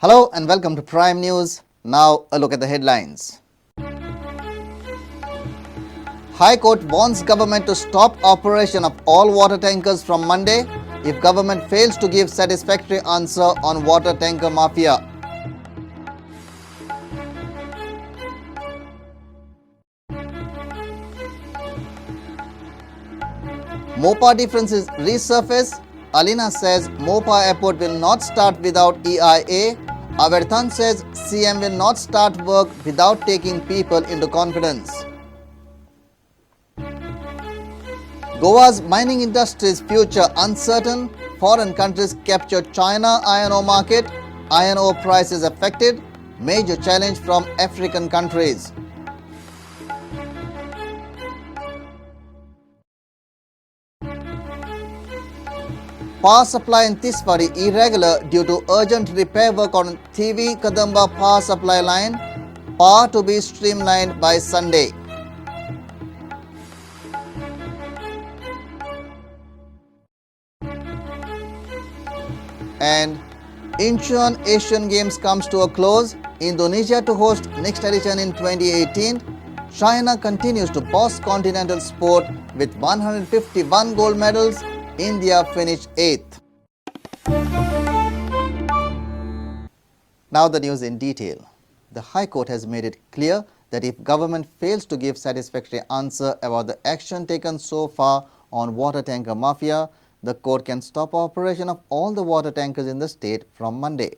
Hello and welcome to Prime News. Now a look at the headlines. High Court warns government to stop operation of all water tankers from Monday if government fails to give satisfactory answer on Water Tanker Mafia. Mopa differences resurface. Alina says Mopa airport will not start without EIA. Averthan says CM will not start work without taking people into confidence. Goa's mining industry's future uncertain. Foreign countries capture China iron ore market. Iron ore prices affected. Major challenge from African countries. Power supply in Tiswari irregular due to urgent repair work on Thivi Kadamba power supply line. Power to be streamlined by Sunday. And Incheon Asian Games comes to a close. Indonesia to host next edition in 2018. China continues to boss continental sport with 151 gold medals. India finished 8th. Now the news in detail. The High Court has made it clear that if government fails to give satisfactory answer about the action taken so far on Water Tanker Mafia, the court can stop operation of all the water tankers in the state from Monday.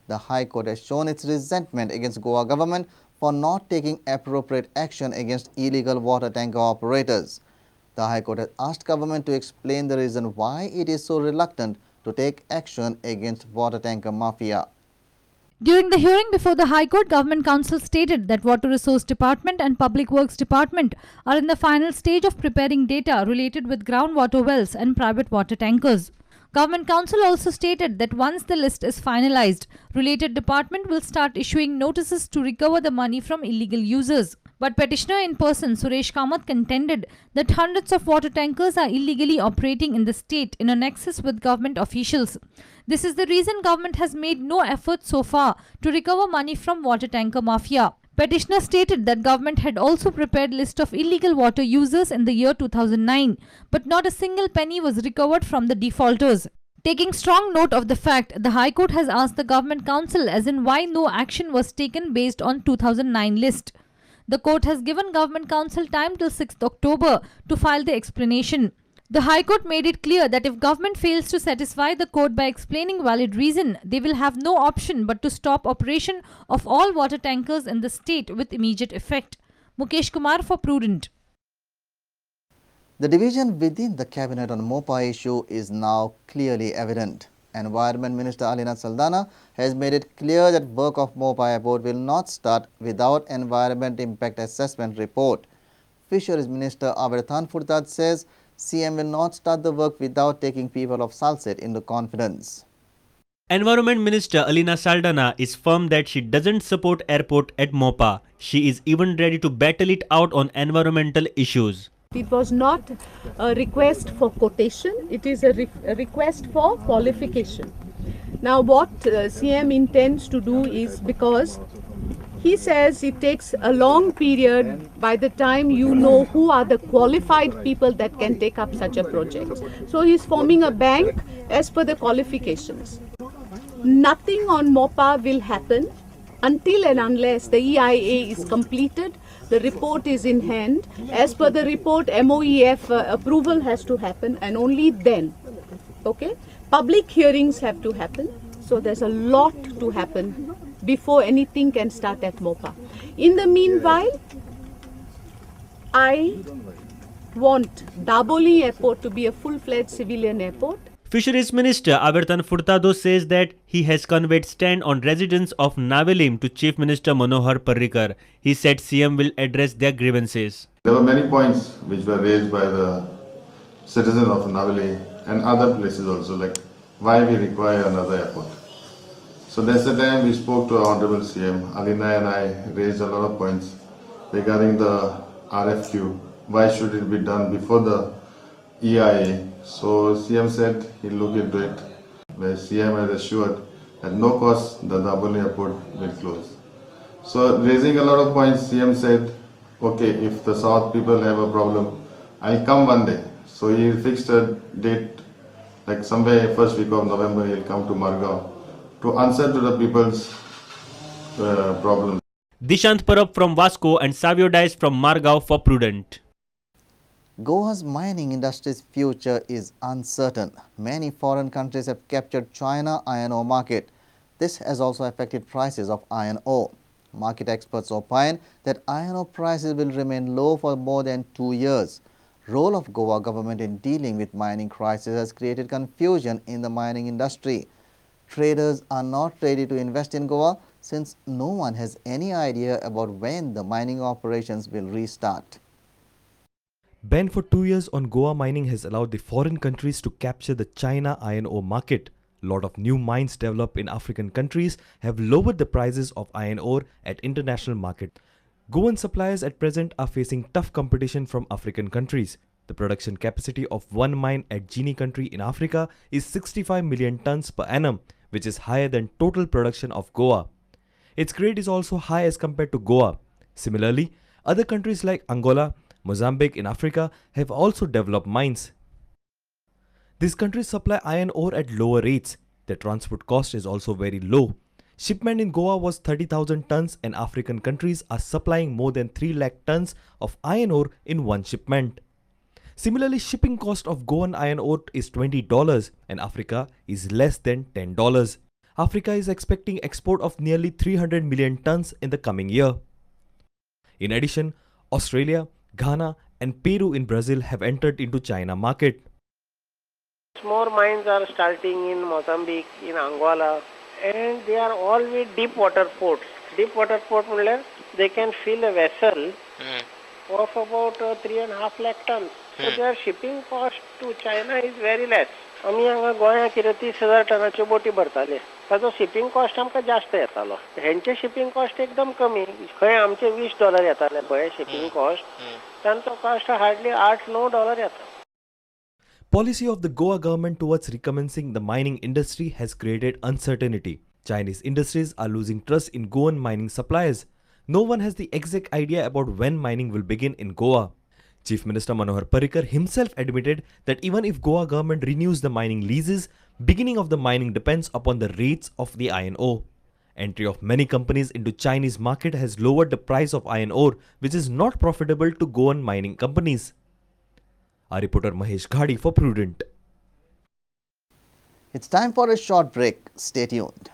The High Court has shown its resentment against Goa government for not taking appropriate action against illegal water tanker operators. The High Court has asked government to explain the reason why it is so reluctant to take action against Water Tanker Mafia. During the hearing before the High Court, Government Council stated that Water Resource Department and Public Works Department are in the final stage of preparing data related with groundwater wells and private water tankers. Government Council also stated that once the list is finalized, related department will start issuing notices to recover the money from illegal users. But petitioner in person Suresh Kamath contended that hundreds of water tankers are illegally operating in the state in a nexus with government officials. This is the reason government has made no effort so far to recover money from Water Tanker Mafia. Petitioner stated that government had also prepared list of illegal water users in the year 2009, but not a single penny was recovered from the defaulters. Taking strong note of the fact, the High Court has asked the Government Council as in why no action was taken based on 2009 list. The court has given Government Council time till 6th October to file the explanation. The High Court made it clear that if government fails to satisfy the court by explaining valid reason, they will have no option but to stop operation of all water tankers in the state with immediate effect. Mukesh Kumar for Prudent. The division within the cabinet on Mopa issue is now clearly evident. Environment Minister Alina Saldana has made it clear that work of Mopa airport will not start without environment impact assessment report. Fisheries Minister Averthan Furtad says CM will not start the work without taking people of Salset into confidence. Environment Minister Alina Saldana is firm that she doesn't support airport at Mopa. She is even ready to battle it out on environmental issues. It was not a request for quotation, it is a request for qualification. Now what CM intends to do is, because he says it takes a long period by the time you know who are the qualified people that can take up such a project. So he is forming a bank as per the qualifications. Nothing on Mopa will happen until and unless the EIA is completed, the report is in hand. As per the report, MOEF approval has to happen, and only then, okay, public hearings have to happen. So there's a lot to happen before anything can start at Mopa. In the meanwhile, I want Daboli Airport to be a full-fledged civilian airport. Fisheries Minister Averthan Furtado says that he has conveyed stand on residents of Navelim to Chief Minister Manohar Parrikar. He said CM will address their grievances. There were many points which were raised by the citizens of Navelim and other places also, like why we require another airport. So that's the time we spoke to our Honorable CM. Alina and I raised a lot of points regarding the RFQ. Why should it be done before the EIA? So CM said he'll look into it. Where CM has assured At no cost, the Daboli airport will close. So raising a lot of points, CM said, okay, if the South people have a problem, I'll come one day. So he fixed a date, like somewhere first week of November, he'll come to Margao to answer to the people's problems. Dishant Parab from Vasco and Savio Dice from Margao for Prudent. Goa's mining industry's future is uncertain. Many foreign countries have captured China iron ore market. This has also affected prices of iron ore. Market experts opine that iron ore prices will remain low for more than 2 years. Role of Goa government in dealing with mining crisis has created confusion in the mining industry. Traders are not ready to invest in Goa since no one has any idea about when the mining operations will restart. Ban for 2 years on Goa mining has allowed the foreign countries to capture the China iron ore market. A lot of new mines developed in African countries have lowered the prices of iron ore at international market. Goan suppliers at present are facing tough competition from African countries. The production capacity of one mine at Guinea country in Africa is 65 million tons per annum, which is higher than total production of Goa. Its grade is also high as compared to Goa. Similarly, other countries like Angola, Mozambique in Africa have also developed mines. These countries supply iron ore at lower rates. Their transport cost is also very low. Shipment in Goa was 30,000 tons and African countries are supplying more than 3 lakh tons of iron ore in one shipment. Similarly, shipping cost of Goan iron ore is $20 and Africa is less than $10. Africa is expecting export of nearly 300 million tons in the coming year. In addition, Australia, Ghana and Peru in Brazil have entered into China market. More mines are starting in Mozambique, in Angola, and they are all with deep water ports. Deep water port means they can fill a vessel of about 3.5 lakh tons. So their shipping cost to China is very less. आम्ही हांगा गोंया कितें 30,000 टनाच्यो बोटी भरताले ताजो shipping cost आमकां जास्त येतालो हेंचे शिपिंग कॉस्ट एकदम कमी खंय आमचे $20 येताले पळय शिपिंग कॉस्ट तांचो कॉस्ट हार्डली $8-9 येता. Policy of the Goa government towards recommencing the mining industry has created uncertainty. Chinese industries are losing trust in Goan mining suppliers. No one has the exact idea about when mining will begin in Goa. Chief Minister Manohar Parrikar himself admitted that even if Goa government renews the mining leases, beginning of the mining depends upon the rates of the iron ore. Entry of many companies into Chinese market has lowered the price of iron ore, which is not profitable to Goan mining companies. Our reporter Mahesh Ghadi for Prudent. It's time for a short break. Stay tuned.